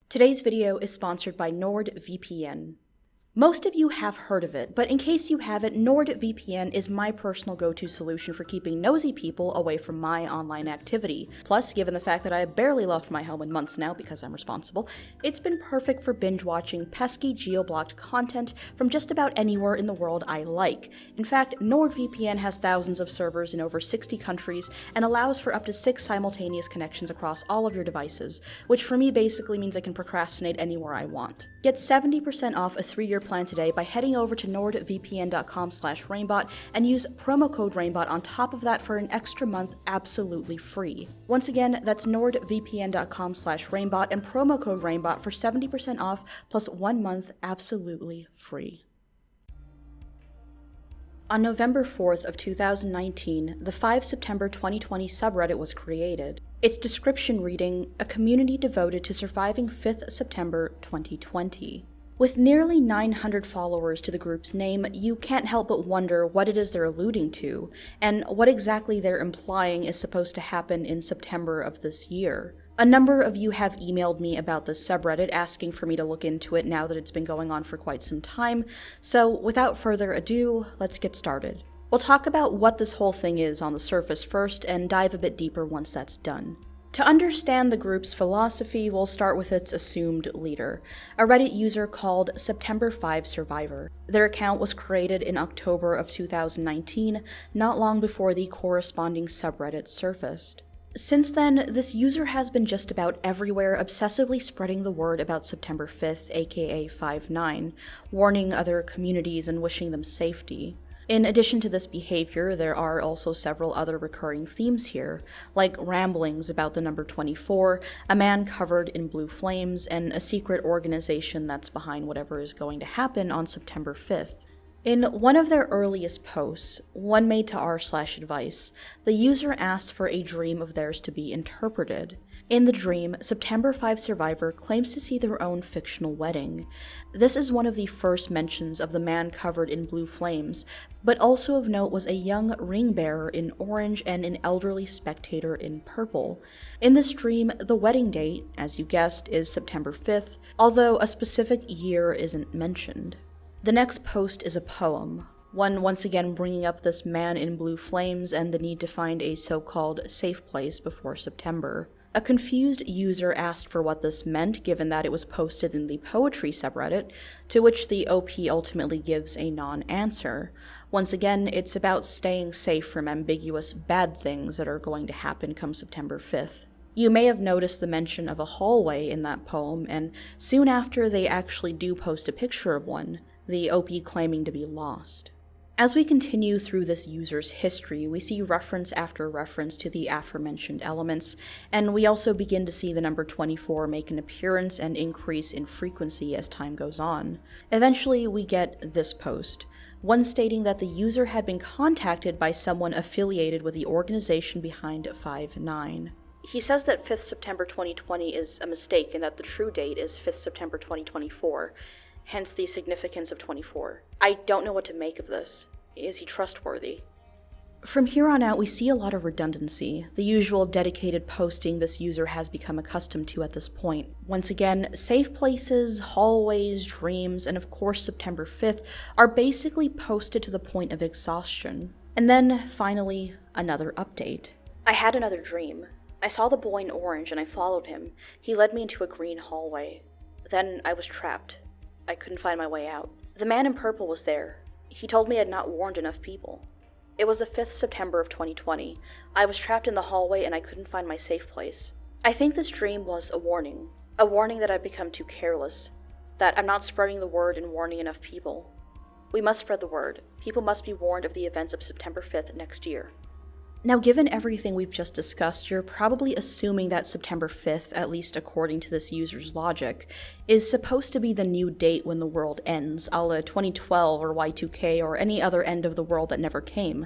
Today's video is sponsored by NordVPN. Most of you have heard of it, but in case you haven't, NordVPN is my personal go-to solution for keeping nosy people away from my online activity. Plus, given the fact that I have barely left my home in months now because I'm responsible, it's been perfect for binge-watching pesky geo-blocked content from just about anywhere in the world I like. In fact, NordVPN has thousands of servers in over 60 countries and allows for up to 6 simultaneous connections across all of your devices, which for me basically means I can procrastinate anywhere I want. Get 70% off a 3-year plan today by heading over to nordvpn.com/reignbot and use promo code reignbot on top of that for an extra month absolutely free. Once again, that's nordvpn.com/reignbot and promo code reignbot for 70% off plus 1 month absolutely free. On November 4th of 2019, the 5September2020 subreddit was created. Its description reading, "A community devoted to surviving 5th September 2020. With nearly 900 followers to the group's name, you can't help but wonder what it is they're alluding to, and what exactly they're implying is supposed to happen in September of this year. A number of you have emailed me about this subreddit asking for me to look into it now that it's been going on for quite some time, so without further ado, let's get started. We'll talk about what this whole thing is on the surface first, and dive a bit deeper once that's done. To understand the group's philosophy, we'll start with its assumed leader, a Reddit user called September5Survivor. Their account was created in October of 2019, not long before the corresponding subreddit surfaced. Since then, this user has been just about everywhere, obsessively spreading the word about September 5th, aka 5/9, warning other communities and wishing them safety. In addition to this behavior, there are also several other recurring themes here, like ramblings about the number 24, a man covered in blue flames, and a secret organization that's behind whatever is going to happen on September 5th. In one of their earliest posts, one made to r/advice, the user asks for a dream of theirs to be interpreted. In the dream, September5Survivor claims to see their own fictional wedding. This is one of the first mentions of the man covered in blue flames, but also of note was a young ring bearer in orange and an elderly spectator in purple. In this dream, the wedding date, as you guessed, is September 5th, although a specific year isn't mentioned. The next post is a poem, one once again bringing up this man in blue flames and the need to find a so-called safe place before September. A confused user asked for what this meant, given that it was posted in the poetry subreddit, to which the OP ultimately gives a non-answer. Once again, it's about staying safe from ambiguous bad things that are going to happen come September 5th. You may have noticed the mention of a hallway in that poem, and soon after they actually do post a picture of one, the OP claiming to be lost. As we continue through this user's history, we see reference after reference to the aforementioned elements, and we also begin to see the number 24 make an appearance and increase in frequency as time goes on. Eventually, we get this post, one stating that the user had been contacted by someone affiliated with the organization behind 5/9. He says that 5th September 2020 is a mistake and that the true date is 5th September 2024. Hence the significance of 24. I don't know what to make of this. Is he trustworthy? From here on out, we see a lot of redundancy, the usual dedicated posting this user has become accustomed to at this point. Once again, safe places, hallways, dreams, and of course September 5th are basically posted to the point of exhaustion. And then, finally, another update. I had another dream. I saw the boy in orange and I followed him. He led me into a green hallway. Then I was trapped. I couldn't find my way out. The man in purple was there. He told me I had not warned enough people. It was the 5th September of 2020. I was trapped in the hallway and I couldn't find my safe place. I think this dream was a warning that I've become too careless, that I'm not spreading the word and warning enough people. We must spread the word. People must be warned of the events of September 5th next year. Now, given everything we've just discussed, you're probably assuming that September 5th, at least according to this user's logic, is supposed to be the new date when the world ends, a la 2012 or Y2K or any other end of the world that never came.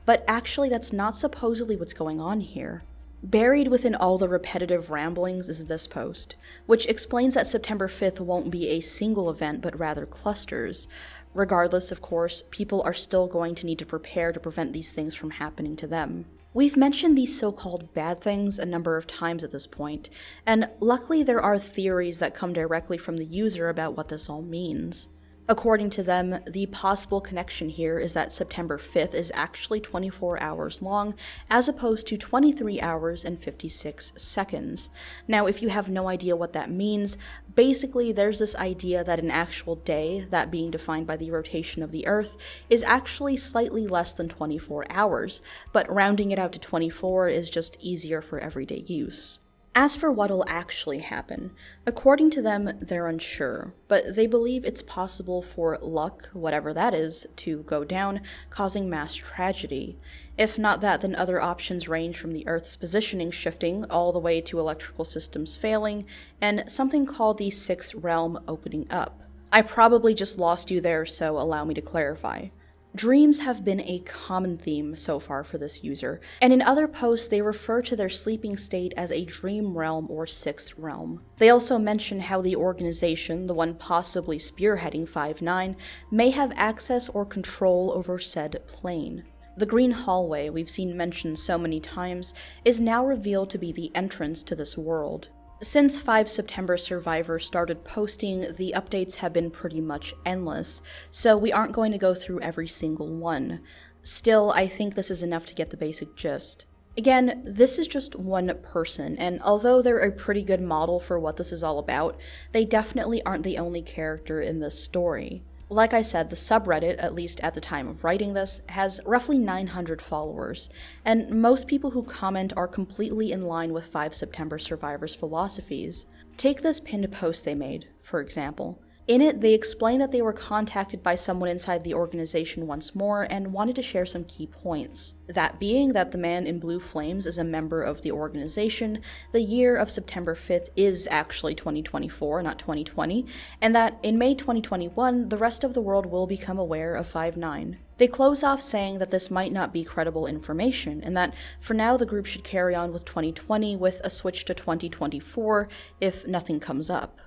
But actually, that's not supposedly what's going on here. Buried within all the repetitive ramblings is this post, which explains that September 5th won't be a single event, but rather clusters. Regardless, of course, people are still going to need to prepare to prevent these things from happening to them. We've mentioned these so-called bad things a number of times at this point, and luckily there are theories that come directly from the user about what this all means. According to them, the possible connection here is that September 5th is actually 24 hours long, as opposed to 23 hours and 56 seconds. Now, if you have no idea what that means, basically there's this idea that an actual day, that being defined by the rotation of the Earth, is actually slightly less than 24 hours, but rounding it out to 24 is just easier for everyday use. As for what'll actually happen, according to them, they're unsure, but they believe it's possible for luck, whatever that is, to go down, causing mass tragedy. If not that, then other options range from the Earth's positioning shifting all the way to electrical systems failing, and something called the Sixth Realm opening up. I probably just lost you there, so allow me to clarify. Dreams have been a common theme so far for this user, and in other posts they refer to their sleeping state as a dream realm or sixth realm. They also mention how the organization, the one possibly spearheading 5-9, may have access or control over said plane. The green hallway we've seen mentioned so many times is now revealed to be the entrance to this world. Since 5September Survivor started posting, the updates have been pretty much endless, so we aren't going to go through every single one. Still, I think this is enough to get the basic gist. Again, this is just one person, and although they're a pretty good model for what this is all about, they definitely aren't the only character in this story. Like I said, the subreddit, at least at the time of writing this, has roughly 900 followers, and most people who comment are completely in line with 5September Survivor's philosophies. Take this pinned post they made, for example. In it, they explain that they were contacted by someone inside the organization once more and wanted to share some key points. That being that the man in blue flames is a member of the organization, the year of September 5th is actually 2024, not 2020, and that in May 2021, the rest of the world will become aware of 5-9. They close off saying that this might not be credible information, and that for now the group should carry on with 2020 with a switch to 2024 if nothing comes up.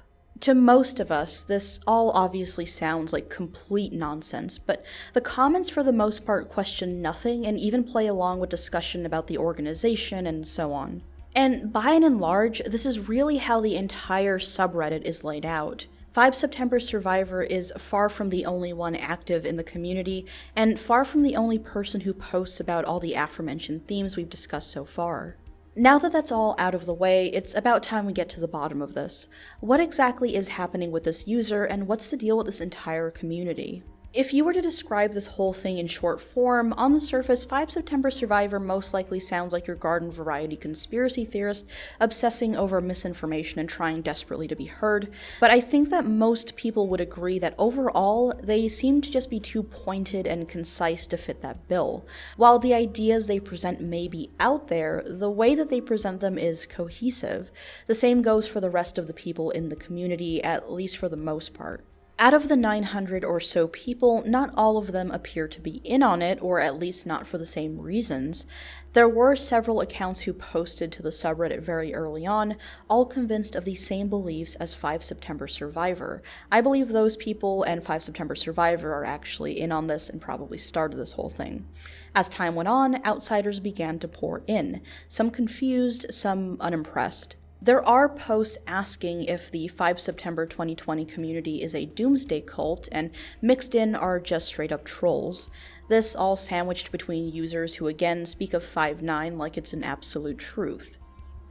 To most of us, this all obviously sounds like complete nonsense, but the comments for the most part question nothing and even play along with discussion about the organization and so on. And by and large, this is really how the entire subreddit is laid out. 5September Survivor is far from the only one active in the community, and far from the only person who posts about all the aforementioned themes we've discussed so far. Now that that's all out of the way, it's about time we get to the bottom of this. What exactly is happening with this user, and what's the deal with this entire community? If you were to describe this whole thing in short form, on the surface, 5September Survivor most likely sounds like your garden variety conspiracy theorist obsessing over misinformation and trying desperately to be heard, but I think that most people would agree that overall, they seem to just be too pointed and concise to fit that bill. While the ideas they present may be out there, the way that they present them is cohesive. The same goes for the rest of the people in the community, at least for the most part. Out of the 900 or so people, not all of them appear to be in on it, or at least not for the same reasons. There were several accounts who posted to the subreddit very early on, all convinced of the same beliefs as 5September Survivor. I believe those people and 5September Survivor are actually in on this and probably started this whole thing. As time went on, outsiders began to pour in, some confused, some unimpressed. There are posts asking if the 5September2020 community is a doomsday cult, and mixed in are just straight up trolls. This all sandwiched between users who again speak of 5-9 like it's an absolute truth.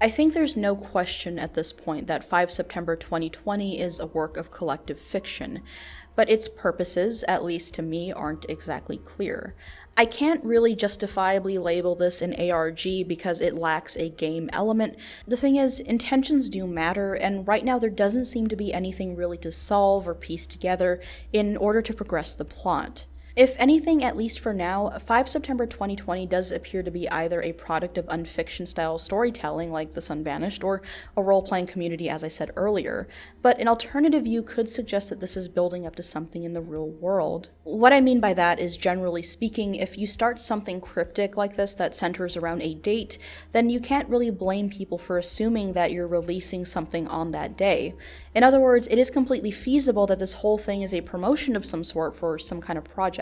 I think there's no question at this point that 5September2020 is a work of collective fiction, but its purposes, at least to me, aren't exactly clear. I can't really justifiably label this an ARG because it lacks a game element. The thing is, intentions do matter, and right now there doesn't seem to be anything really to solve or piece together in order to progress the plot. If anything, at least for now, 5September2020 does appear to be either a product of unfiction-style storytelling like The Sun Vanished, or a role-playing community as I said earlier, but an alternative view could suggest that this is building up to something in the real world. What I mean by that is, generally speaking, if you start something cryptic like this that centers around a date, then you can't really blame people for assuming that you're releasing something on that day. In other words, it is completely feasible that this whole thing is a promotion of some sort for some kind of project.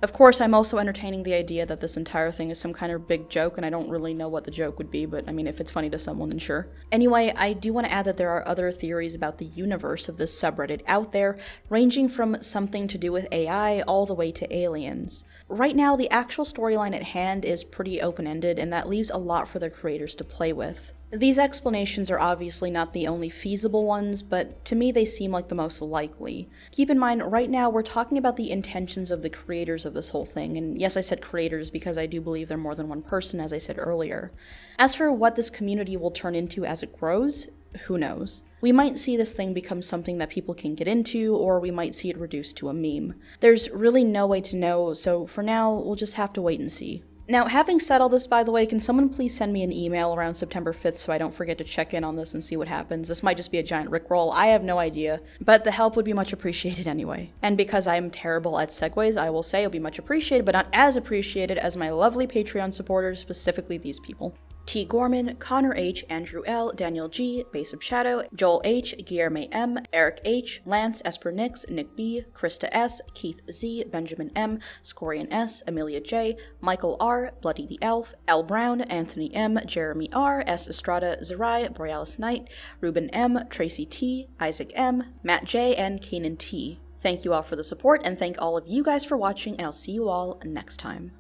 Of course, I'm also entertaining the idea that this entire thing is some kind of big joke, and I don't really know what the joke would be, but I mean, if it's funny to someone, then sure. Anyway, I do want to add that there are other theories about the universe of this subreddit out there, ranging from something to do with AI all the way to aliens. Right now, the actual storyline at hand is pretty open-ended, and that leaves a lot for the creators to play with. These explanations are obviously not the only feasible ones, but to me they seem like the most likely. Keep in mind, right now we're talking about the intentions of the creators of this whole thing, and yes, I said creators because I do believe they're more than one person, as I said earlier. As for what this community will turn into as it grows, who knows? We might see this thing become something that people can get into, or we might see it reduced to a meme. There's really no way to know, so for now, we'll just have to wait and see. Now, having said all this, by the way, can someone please send me an email around September 5th so I don't forget to check in on this and see what happens? This might just be a giant rickroll, I have no idea, but the help would be much appreciated anyway. And because I am terrible at segues, I will say it'll be much appreciated, but not as appreciated as my lovely Patreon supporters, specifically these people. T. Gorman, Connor H., Andrew L., Daniel G., Base of Shadow, Joel H., Guillerme M., Eric H., Lance Esper Nix, Nick B., Krista S., Keith Z., Benjamin M., Scorian S., Amelia J., Michael R., Bloody the Elf, L. Brown, Anthony M., Jeremy R., S. Estrada Zerai, Borealis Knight, Ruben M., Tracy T., Isaac M., Matt J., and Kanan T. Thank you all for the support, and thank all of you guys for watching, and I'll see you all next time.